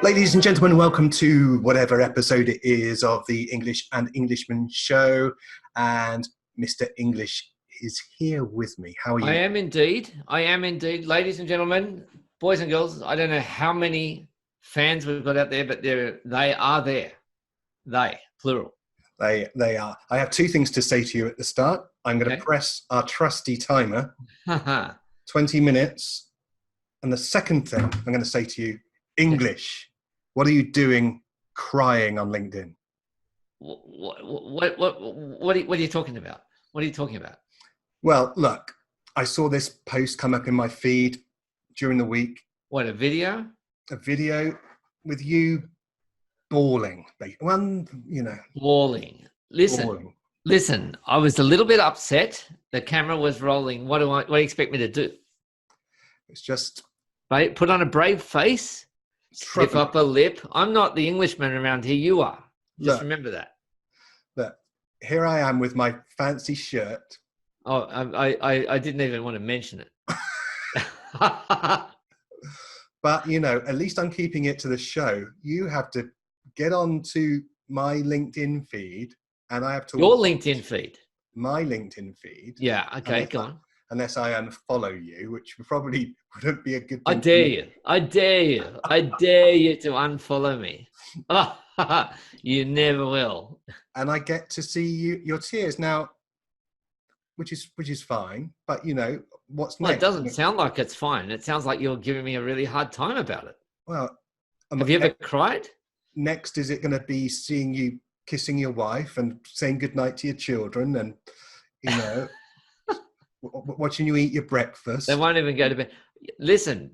Ladies and gentlemen, welcome to whatever episode it is of the English and Englishman Show. And Mr. English is here with me. How are you? I am indeed. Ladies and gentlemen, boys and girls, I don't know how many fans we've got out there, but they are there. They, plural. They are. I have two things to say to you at the start. I'm going to press our trusty timer, 20 minutes. And the second thing I'm going to say to you, English. What are you doing crying on LinkedIn? What are you talking about? What are you talking about? Well, look, I saw this post come up in my feed during the week. What, a video? A video with you bawling. Bawling. Listen, I was a little bit upset. The camera was rolling. What do you expect me to do? It's just... Put on a brave face? Stiff upper lip. I'm not the Englishman around here. You are. Just remember that. Look, here I am with my fancy shirt. Oh, I didn't even want to mention it. But, at least I'm keeping it to the show. You have to get on to my LinkedIn feed, and I have to... Your LinkedIn feed? My LinkedIn feed. Yeah, okay, go on. Unless I unfollow you, which probably wouldn't be a good thing. I dare you to unfollow me. You never will. And I get to see your tears now, which is fine. But what's next? Well, it doesn't sound like it's fine. It sounds like you're giving me a really hard time about it. Well, have you ever cried? Next, is it going to be seeing you kissing your wife and saying goodnight to your children and watching you eat your breakfast? They won't even go to bed. Listen,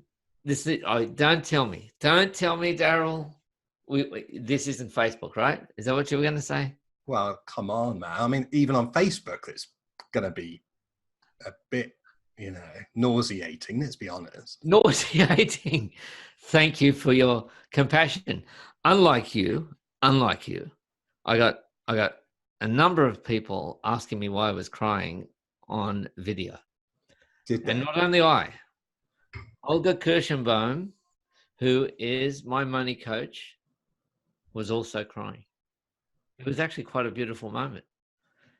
don't tell me, Darrel. This isn't Facebook, right? Is that what you were going to say? Well, come on, man. I mean, even on Facebook, it's going to be a bit, nauseating. Let's be honest. Nauseating. Thank you for your compassion. Unlike you, I got a number of people asking me why I was crying on video. And not only I, Olga Kirschenbaum, who is my money coach, was also crying. It was actually quite a beautiful moment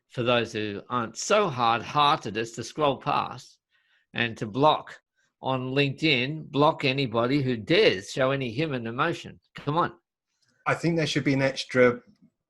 for those who aren't so hard-hearted as to scroll past and to block on LinkedIn, block anybody who dares show any human emotion. Come on. I think there should be an extra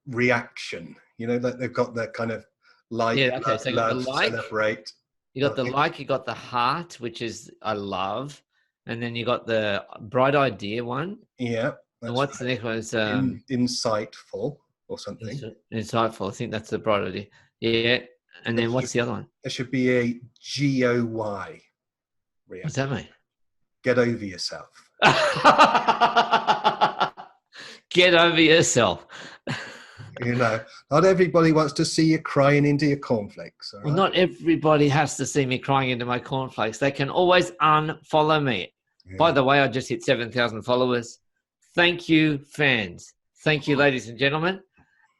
reaction. Like they've got that kind of like, love, celebrate. You got the like, you got the heart, which is I love, and then you got the bright idea one. Yeah. And what's the next one? It's insightful or something. Insightful. I think that's the bright idea. Yeah. And then what's the other one? There should be a GOY reaction. What's that mean? Get over yourself. Get over yourself. Not everybody wants to see you crying into your cornflakes. Right? Well, not everybody has to see me crying into my cornflakes. They can always unfollow me. Yeah. By the way, I just hit 7,000 followers. Thank you, fans. Thank you, ladies and gentlemen.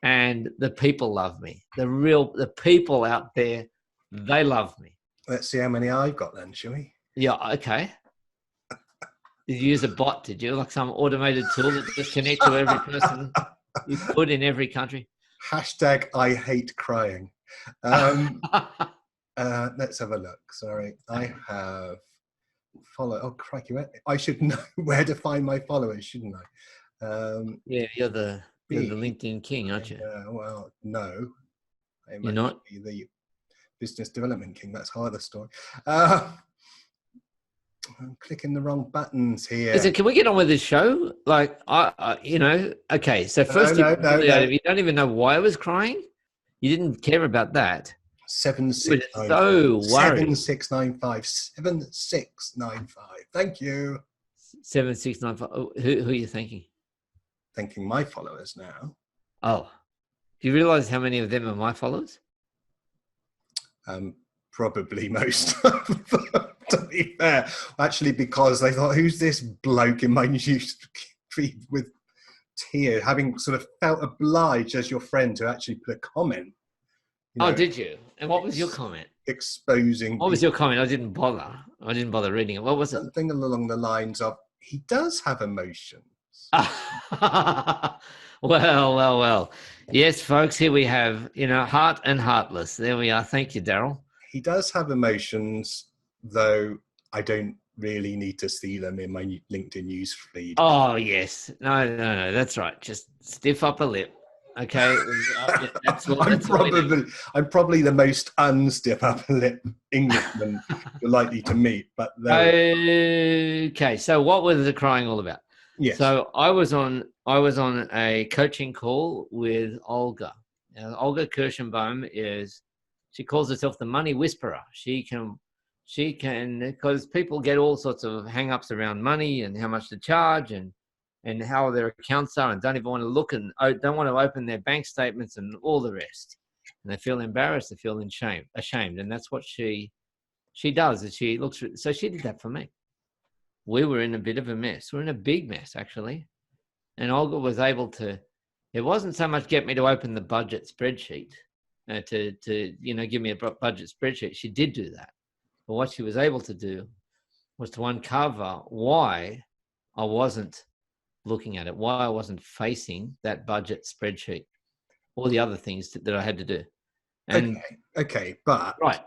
And the people love me. The people out there, they love me. Let's see how many I've got then, shall we? Yeah, okay. Did you use a bot, did you? Like some automated tool that just connects to every person you put in every country? Hashtag I hate crying. Let's have a look. Sorry. I have oh, crikey. I should know where to find my followers, shouldn't I? Yeah, you're the LinkedIn king, aren't you? Well, no. You're not? The business development king. That's harder story. I'm clicking the wrong buttons here. Listen, can we get on with this show? Like, okay. So first, you don't even know why I was crying. You didn't care about that. 7695. So worried. 7695. Thank you. 7695. Oh, who are you thanking? Thanking my followers now. Oh, do you realize how many of them are my followers? Probably most of them, to be fair. Actually, because they thought, who's this bloke in my news feed with tears, having sort of felt obliged as your friend to actually put a comment. Did you? And what was your comment? Exposing. What was your comment? I didn't bother reading it. What was it? Something along the lines of, he does have emotions. Well. Yes, folks, here we have, heart and heartless. There we are. Thank you, Darrel. He does have emotions, though I don't really need to see them in my LinkedIn news feed. Oh, yes. No, that's right. Just stiff upper lip. Okay. I'm probably the most unstiff upper lip Englishman you're likely to meet. But okay. So what was the crying all about? Yes. So I was on a coaching call with Olga. Now, Olga Kirschenbaum she calls herself the money whisperer. She can, because people get all sorts of hang-ups around money and how much to charge and how their accounts are, and don't even want to look and don't want to open their bank statements and all the rest. And they feel embarrassed, they feel ashamed. And that's what she does, is she looks for, so she did that for me. We were in a bit of a mess. We're in a big mess, actually. And Olga was able to, it wasn't so much get me to open the budget spreadsheet, to give me a budget spreadsheet. She did do that. But what she was able to do was to uncover why I wasn't looking at it, why I wasn't facing that budget spreadsheet, all the other things that I had to do. And okay, but right.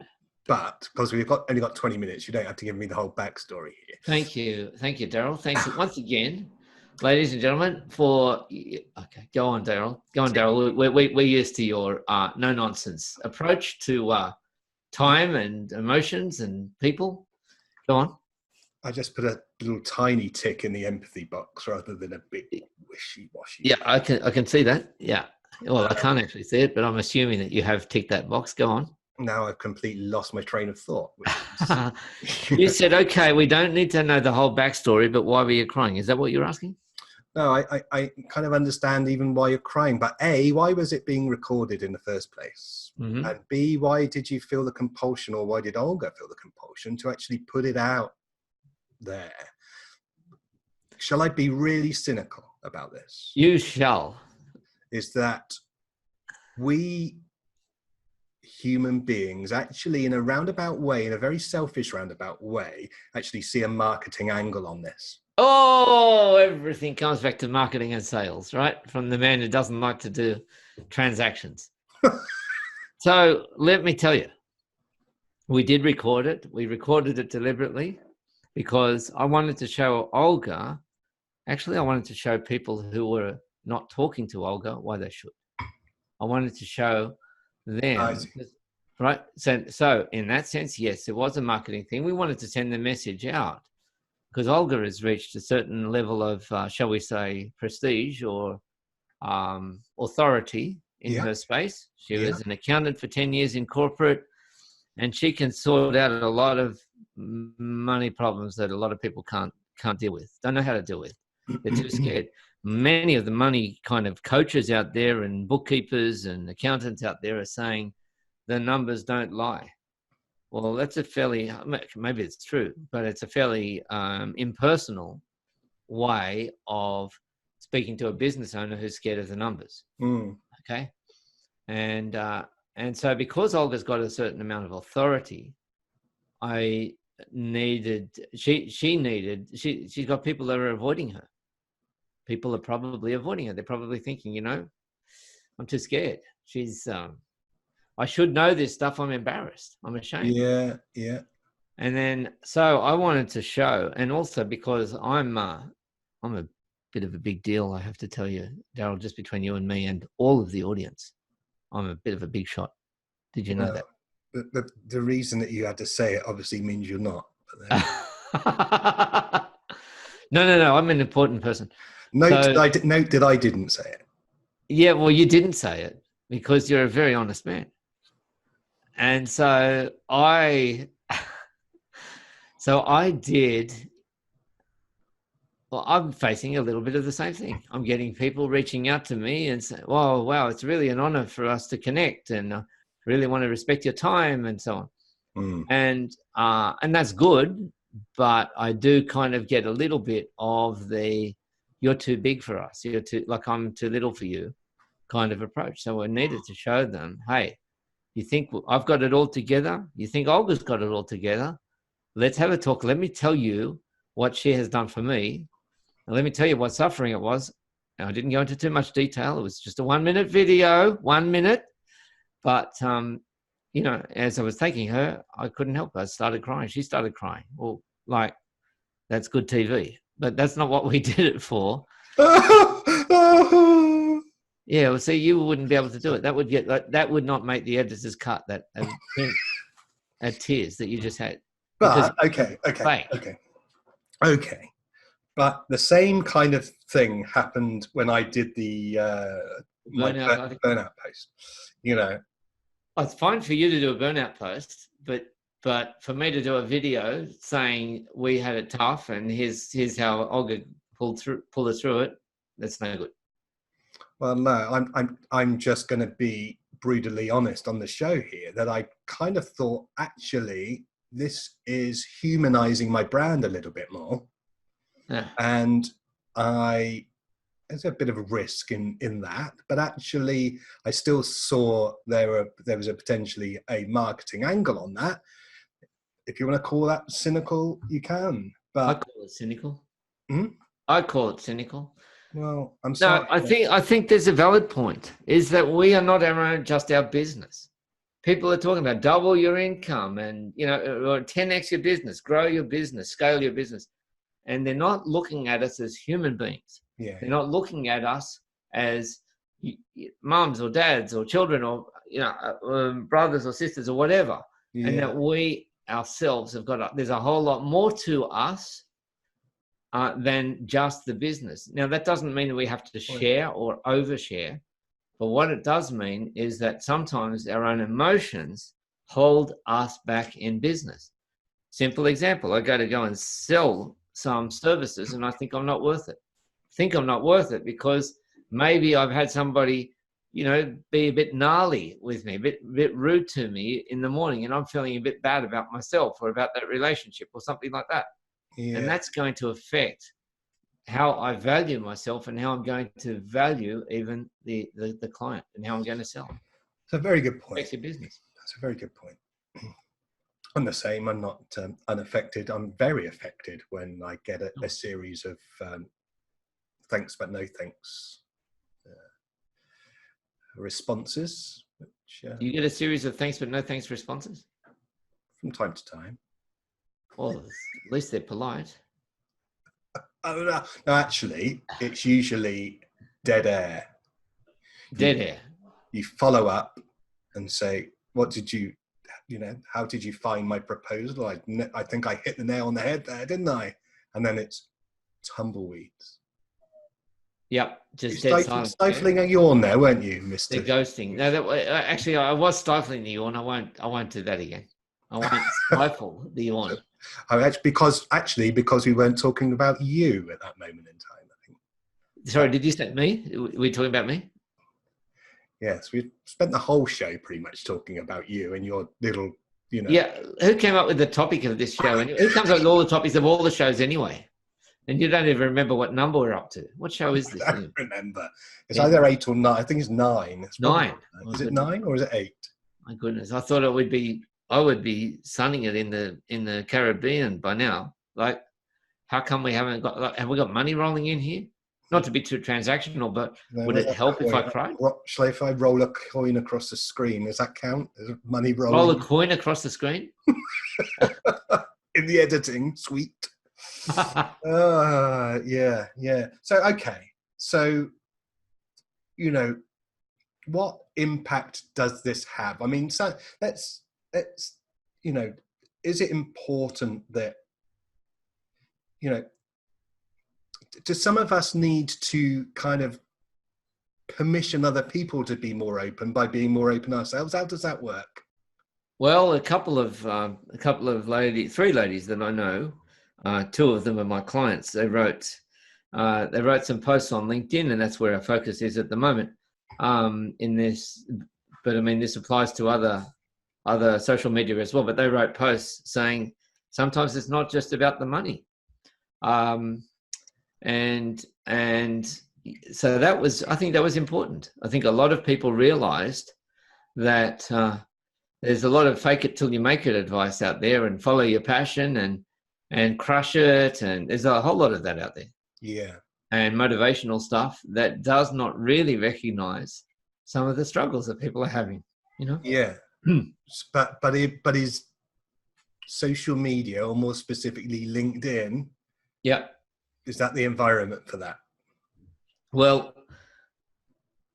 But because we've only got 20 minutes, you don't have to give me the whole backstory here. Thank you, Darrel. Thanks once again, ladies and gentlemen. Okay, go on, Darrel. We're used to your no nonsense approach to time and emotions and people. Go on. I just put a little tiny tick in the empathy box rather than a big wishy-washy. Yeah, I can see that. Yeah. Well, I can't actually see it, but I'm assuming that you have ticked that box. Go on. Now I've completely lost my train of thought. You said, okay, we don't need to know the whole backstory, but why were you crying? Is that what you're asking? No, I kind of understand even why you're crying. But A, why was it being recorded in the first place? Mm-hmm. And B, why did you feel the compulsion, or why did Olga feel the compulsion to actually put it out there? Shall I be really cynical about this? You shall. Is that we human beings actually, in a roundabout way, in a very selfish roundabout way, actually see a marketing angle on this. Oh, everything comes back to marketing and sales, right? From the man who doesn't like to do transactions. So let me tell you, we did record it. We recorded it deliberately because I wanted to show Olga. Actually, I wanted to show people who were not talking to Olga why they should. I wanted to show them, right? So in that sense, yes, it was a marketing thing. We wanted to send the message out because Olga has reached a certain level of, shall we say, prestige or authority in her space. She was an accountant for 10 years in corporate, and she can sort out a lot of money problems that a lot of people can't deal with, don't know how to deal with. They're too scared. Many of the money kind of coaches out there and bookkeepers and accountants out there are saying the numbers don't lie. Well, that's a fairly, maybe it's true, but it's a fairly impersonal way of speaking to a business owner who's scared of the numbers. Okay. And so because Olga's got a certain amount of authority, she's got people that are avoiding her. People are probably avoiding her. They're probably thinking, I'm too scared. I should know this stuff. I'm embarrassed. I'm ashamed. Yeah. And then, so I wanted to show, and also because I'm a bit of a big deal, I have to tell you, Darrel, just between you and me and all of the audience, I'm a bit of a big shot. Did you know that? The reason that you had to say it obviously means you're not. No. I'm an important person. Note that I didn't say it. Yeah, well, you didn't say it because you're a very honest man. And so I did. Well, I'm facing a little bit of the same thing. I'm getting people reaching out to me and saying, "Well, wow, it's really an honor for us to connect, and I really want to respect your time," and so on. And that's good, but I do kind of get a little bit of the "you're too big for us, I'm too little for you" kind of approach. So I needed to show them, hey, you think I've got it all together? You think Olga's got it all together? Let's have a talk. Let me tell you what she has done for me. And let me tell you what suffering it was. Now, I didn't go into too much detail. It was just a 1-minute video, 1 minute. But, you know, as I was taking her, I couldn't help it. I started crying. She started crying. Well, like, that's good TV. But that's not what we did it for. Yeah, well, see, you wouldn't be able to do it. That would not make the editor's cut, that tears that you just had. But, okay. But the same kind of thing happened when I did the burnout post. You know, it's fine for you to do a burnout post, but for me to do a video saying we had it tough and here's how Olga pulled us through it, that's no good. Well, no, I'm just going to be brutally honest on the show here that I kind of thought actually this is humanizing my brand a little bit more. Yeah. And there's a bit of a risk in that, but actually I still saw there was potentially a marketing angle on that. If you want to call that cynical, you can. But I call it cynical. I call it cynical. Well, I'm sorry. No, I think there's a valid point, is that we are not just our business. People are talking about double your income and, you know, or 10x your business, grow your business, scale your business. And they're not looking at us as human beings. Yeah. They're not looking at us as mums or dads or children or, you know, brothers or sisters or whatever. Yeah. And that we ourselves there's a whole lot more to us than just the business. Now, that doesn't mean that we have to share or overshare, but what it does mean is that sometimes our own emotions hold us back in business. Simple example, I go and sell some services and I think I'm not worth it. Because maybe I've had somebody, you know, be a bit gnarly with me, a bit rude to me in the morning, and I'm feeling a bit bad about myself or about that relationship or something like that. Yeah. And that's going to affect how I value myself and how I'm going to value even the client and how I'm going to sell. It's a very good point. Affects your business. That's a very good point. I'm the same. I'm not unaffected. I'm very affected when I get a series of thanks but no thanks responses. You get a series of thanks but no thanks responses? From time to time. Well, at least they're polite. Oh, no, actually, it's usually dead air. Dead air. You follow up and say, how did you find my proposal? I think I hit the nail on the head there, didn't I? And then it's tumbleweeds. Yep, just dead silence. Stifling a yawn there, weren't you, Mr. The ghosting. No, actually, I was stifling the yawn. I won't do that again. I won't stifle the yawn. Because we weren't talking about you at that moment in time, I think. Sorry, did you say me? Were we talking about me? Yes, we spent the whole show pretty much talking about you and your little, you know. Yeah, who came up with the topic of this show? And who comes up with all the topics of all the shows anyway? And you don't even remember what number we're up to. What show is this? I don't remember. It's either 8 or 9. I think it's 9. It's 9. Is it 9 or is it 8? My goodness, I thought I would be sunning it in the Caribbean by now. Like, how come we haven't got? Have we got money rolling in here? Not to be too transactional, but would it help if I cried? Shall I, if I roll a coin across the screen, does that count? Is money rolling? Roll a coin across the screen? In the editing suite. Yeah. So, you know, what impact does this have? I mean, so let's, you know, is it important that, you know, do some of us need to kind of permission other people to be more open by being more open ourselves? How does that work? Well, a couple of ladies, 3 ladies that I know, 2 of them are my clients. They wrote some posts on LinkedIn, and that's where our focus is at the moment in this. But I mean, this applies to other social media as well. But they wrote posts saying sometimes it's not just about the money. And so I think that was important. I think a lot of people realized that there's a lot of fake it till you make it advice out there, and follow your passion and crush it. And there's a whole lot of that out there. Yeah. and motivational stuff that does not really recognize some of the struggles that people are having, you know? Yeah. But is social media, or more specifically LinkedIn, Yeah. is that the environment for that? Well,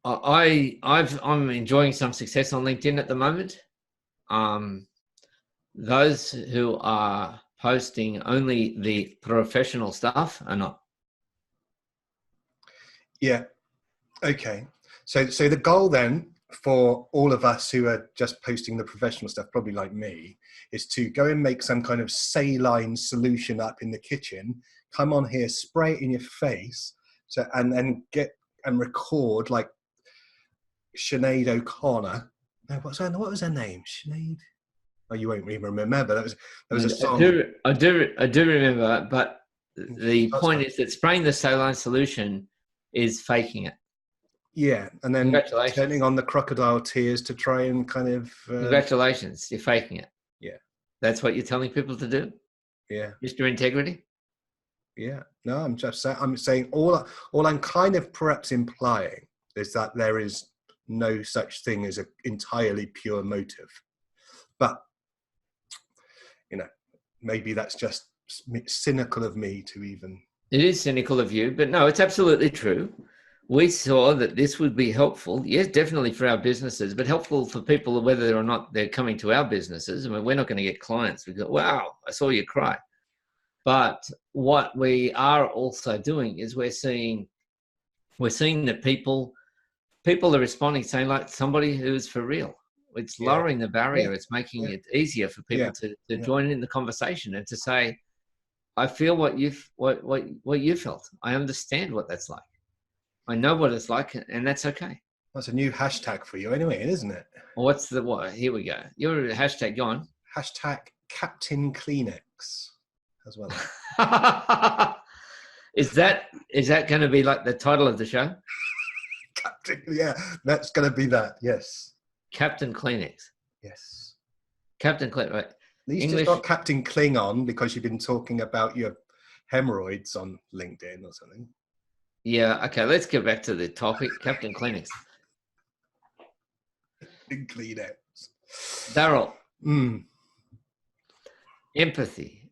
I'm enjoying some success on LinkedIn at the moment. Those who are posting only the professional stuff are not. Yeah. Okay. So the goal then for all of us who are just posting the professional stuff, probably like me, is to go and make some kind of saline solution up in the kitchen, come on here, spray it in your face, and then get and record like Sinead O'Connor. No, what was her name? Sinead. Oh, you won't even remember. There was a song. I do remember, but the point is that spraying the saline solution is faking it. Yeah, and then turning on the crocodile tears to try and kind of. Congratulations, you're faking it. Yeah, that's what you're telling people to do. Yeah, Mr. Integrity. Yeah, no, I'm just saying. I'm saying all I'm kind of perhaps implying is that there is no such thing as an entirely pure motive, but you know, maybe that's just cynical of me to even. It is cynical of you, but no, it's absolutely true. We saw that this would be helpful, yes, definitely for our businesses, but helpful for people whether or not they're coming to our businesses. I mean, we're not going to get clients. We go, wow, I saw you cry. But what we are also doing is we're seeing that people are responding, saying like somebody who's for real. It's lowering the barrier. It's making it easier for people to join in the conversation and to say, I feel what you felt. I understand what that's like. I know what it's like, and that's okay. That's a new hashtag for you anyway, isn't it? Well, what's the what? Here we go. Your hashtag, go on. Hashtag Captain Kleenex as well. Is that going to be like the title of the show? Captain, yeah, that's going to be that. Yes. Captain Kleenex. Yes. Captain Kleenex. Right. At least it's not Captain Klingon because you've been talking about your hemorrhoids on LinkedIn or something. Yeah, okay, let's get back to the topic. Captain Kleenex. Kleenex. Darrel. Empathy,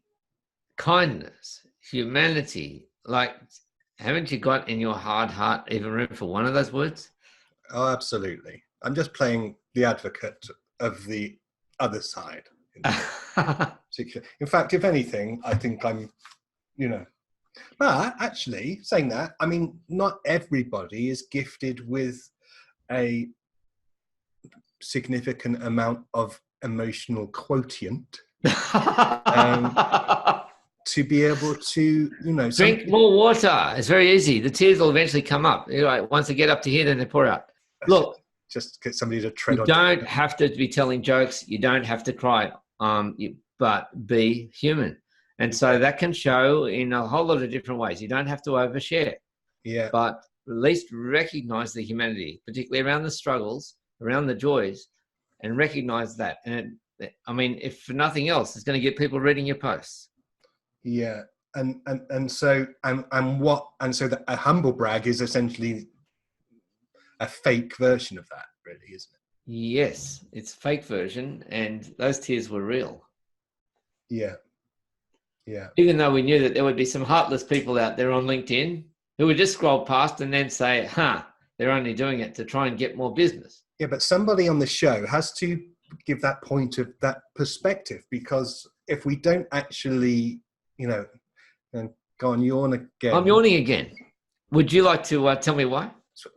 kindness, humanity. Like, haven't you got in your hard heart even room for one of those words? Oh, absolutely. I'm just playing the advocate of the other side. In fact, if anything, I think I'm, but actually saying that, I mean, not everybody is gifted with a significant amount of emotional quotient to be able to, drink more water. It's very easy. The tears will eventually come up. Once they get up to here, then they pour out. Look, just get somebody to tread on. You don't have to be telling jokes. You don't have to cry. But be human. And so that can show in a whole lot of different ways. You don't have to overshare. Yeah. But at least recognize the humanity, particularly around the struggles, around the joys, and recognize that. And if for nothing else, it's going to get people reading your posts. Yeah. So a humble brag is essentially a fake version of that, really, isn't it? Yes, it's a fake version, and those tears were real. Yeah. Yeah. Even though we knew that there would be some heartless people out there on LinkedIn who would just scroll past and then say, they're only doing it to try and get more business. Yeah, but somebody on the show has to give that point of that perspective, because if we don't actually, and go on, yawn again. I'm yawning again. Would you like to tell me why?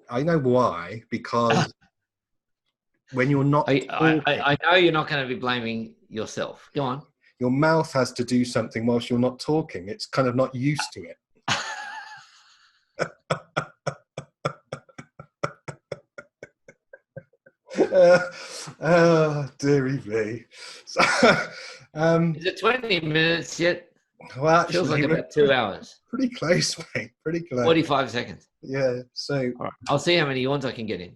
I know why, because when you're not I know you're not going to be blaming yourself. Go on. Your mouth has to do something whilst you're not talking. It's kind of not used to it. Dearie me. So, is it 20 minutes yet? Well, actually, feels like about 2 hours. Pretty close, mate. Pretty close. 45 seconds. Yeah. So all right. I'll see how many yawns I can get in.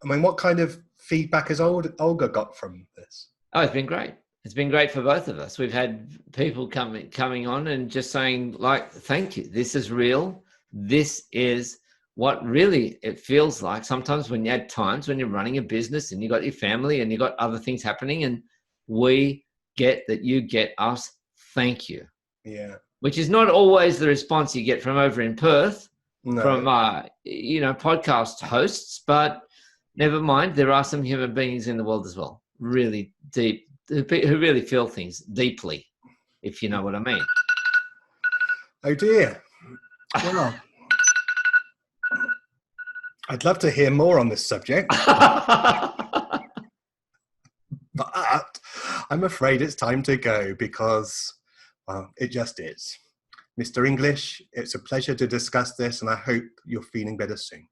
What kind of feedback has Olga got from this? Oh, it's been great. It's been great for both of us. We've had people coming on and just saying, like, thank you. This is real. This is what really it feels like sometimes when you had times when you're running a business and you got your family and you got other things happening, and we get that you get us. Thank you. Yeah. Which is not always the response you get from over in Perth, No. from, podcast hosts, but never mind. There are some human beings in the world as well, really deep, who really feel things deeply, if you know what I mean. Oh dear. Well, I'd love to hear more on this subject, but I'm afraid it's time to go because, well, it just is. Mr. English, it's a pleasure to discuss this, and I hope you're feeling better soon.